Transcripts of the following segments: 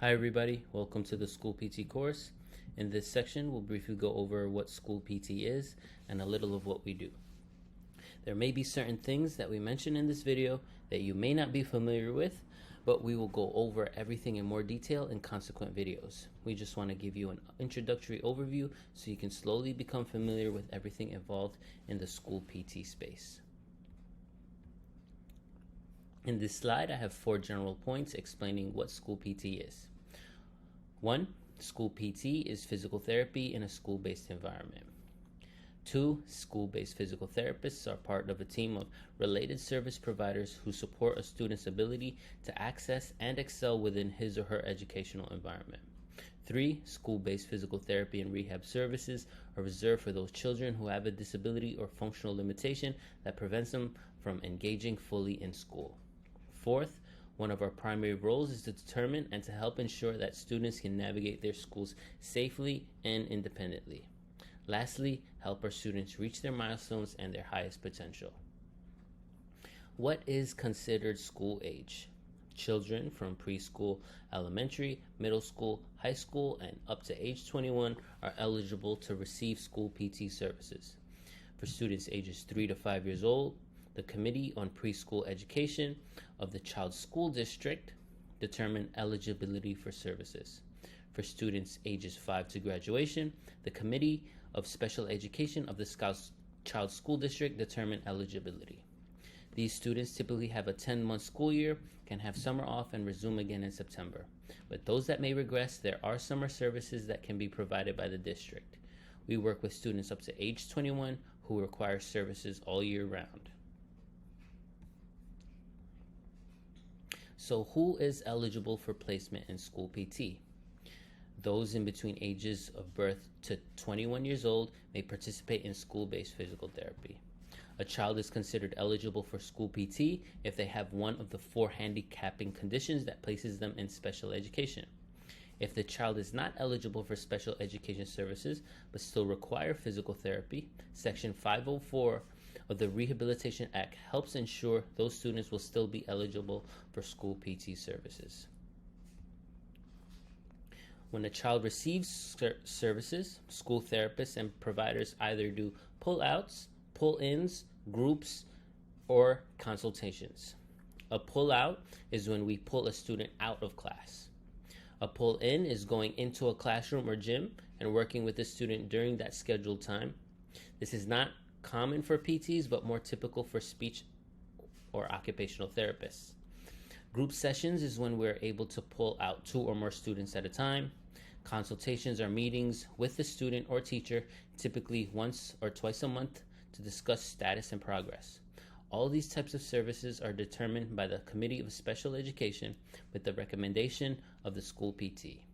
Hi everybody, welcome to the School PT course. In this section, we'll briefly go over what School PT is and a little of what we do. There may be certain things that we mention in this video that you may not be familiar with, but we will go over everything in more detail in consequent videos. We just want to give you an introductory overview so you can slowly become familiar with everything involved in the School PT space. In this slide, I have 4 general points explaining what School PT is. 1. School PT is physical therapy in a school-based environment. 2. School-based physical therapists are part of a team of related service providers who support a student's ability to access and excel within his or her educational environment. 3. School-based physical therapy and rehab services are reserved for those children who have a disability or functional limitation that prevents them from engaging fully in school. 4th, one of our primary roles is to determine and to help ensure that students can navigate their schools safely and independently. Lastly, help our students reach their milestones and their highest potential. What is considered school age? Children from preschool, elementary, middle school, high school, and up to age 21 are eligible to receive school PT services. For students ages 3 to 5 years old, the Committee on Preschool Education of the Child School District determine eligibility for services. For students ages 5 to graduation, the Committee of Special Education of the Child School District determine eligibility. These students typically have a 10-month school year, can have summer off, and resume again in September. But those that may regress, there are summer services that can be provided by the district. We work with students up to age 21 who require services all year round. So who is eligible for placement in school PT? Those in between ages of birth to 21 years old may participate in school-based physical therapy. A child is considered eligible for school PT if they have one of the 4 handicapping conditions that places them in special education. If the child is not eligible for special education services but still require physical therapy, Section 504 of the Rehabilitation Act helps ensure those students will still be eligible for school PT services. When a child receives services, school therapists and providers either do pull-outs, pull-ins, groups, or consultations. A pull-out is when we pull a student out of class. A pull-in is going into a classroom or gym and working with the student during that scheduled time. This is not common for PTs, but more typical for speech or occupational therapists. Group sessions is when we're able to pull out 2 or more students at a time. Consultations are meetings with the student or teacher, typically once or twice a month, to discuss status and progress. All these types of services are determined by the Committee of Special Education with the recommendation of the school PT.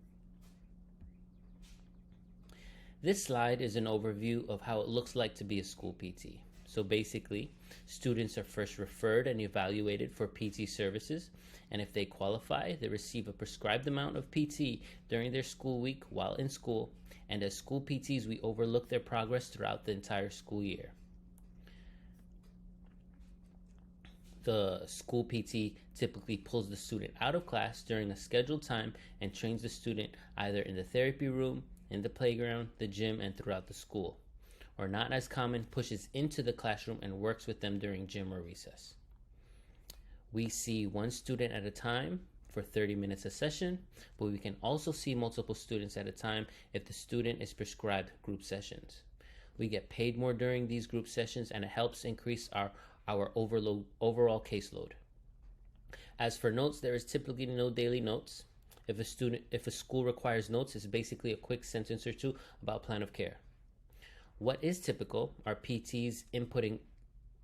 This slide is an overview of how it looks like to be a school PT. So basically, students are first referred and evaluated for PT services, and if they qualify, they receive a prescribed amount of PT during their school week while in school, and as school PTs, we overlook their progress throughout the entire school year. The school PT typically pulls the student out of class during a scheduled time and trains the student either in the therapy room, in the playground, the gym, and throughout the school. Or not as common, pushes into the classroom and works with them during gym or recess. We see 1 student at a time for 30 minutes a session, but we can also see multiple students at a time if the student is prescribed group sessions. We get paid more during these group sessions, and it helps increase our overall caseload. As for notes, there is typically no daily notes. If a school requires notes, it's basically a quick sentence or 2 about plan of care. What is typical are PTs inputting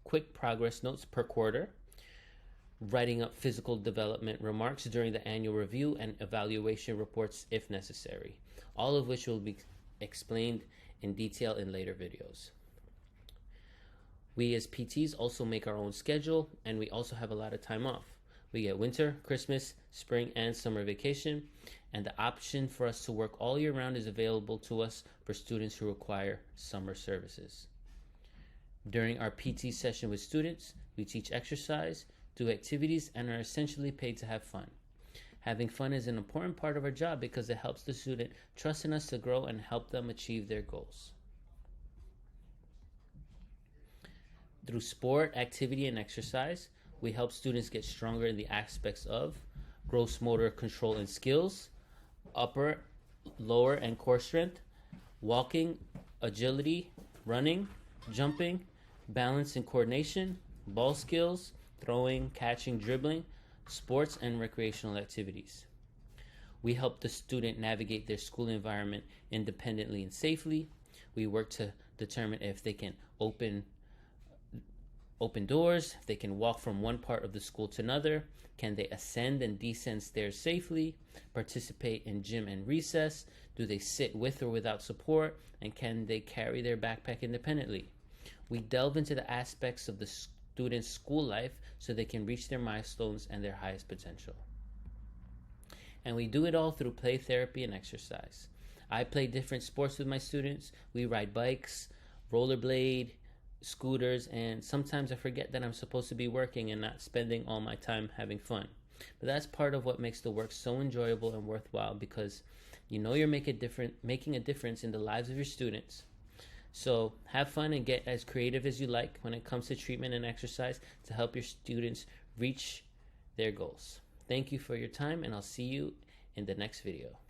quick progress notes per quarter, writing up physical development remarks during the annual review, and evaluation reports if necessary, all of which will be explained in detail in later videos. We as PTs also make our own schedule, and we also have a lot of time off. We get winter, Christmas, spring, and summer vacation, and the option for us to work all year round is available to us for students who require summer services. During our PT session with students, we teach exercise, do activities, and are essentially paid to have fun. Having fun is an important part of our job because it helps the student trust in us to grow and help them achieve their goals. Through sport, activity, and exercise, we help students get stronger in the aspects of gross motor control and skills, upper, lower, and core strength, walking, agility, running, jumping, balance and coordination, ball skills, throwing, catching, dribbling, sports, and recreational activities. We help the student navigate their school environment independently and safely. We work to determine if they can open doors, if they can walk from one part of the school to another, can they ascend and descend stairs safely, participate in gym and recess, do they sit with or without support, and can they carry their backpack independently. We delve into the aspects of the student's school life so they can reach their milestones and their highest potential. And we do it all through play therapy and exercise. I play different sports with my students. We ride bikes, rollerblade, scooters, and sometimes I forget that I'm supposed to be working and not spending all my time having fun. But that's part of what makes the work so enjoyable and worthwhile, because you know you're making a difference in the lives of your students. So have fun and get as creative as you like when it comes to treatment and exercise to help your students reach their goals. Thank you for your time, and I'll see you in the next video.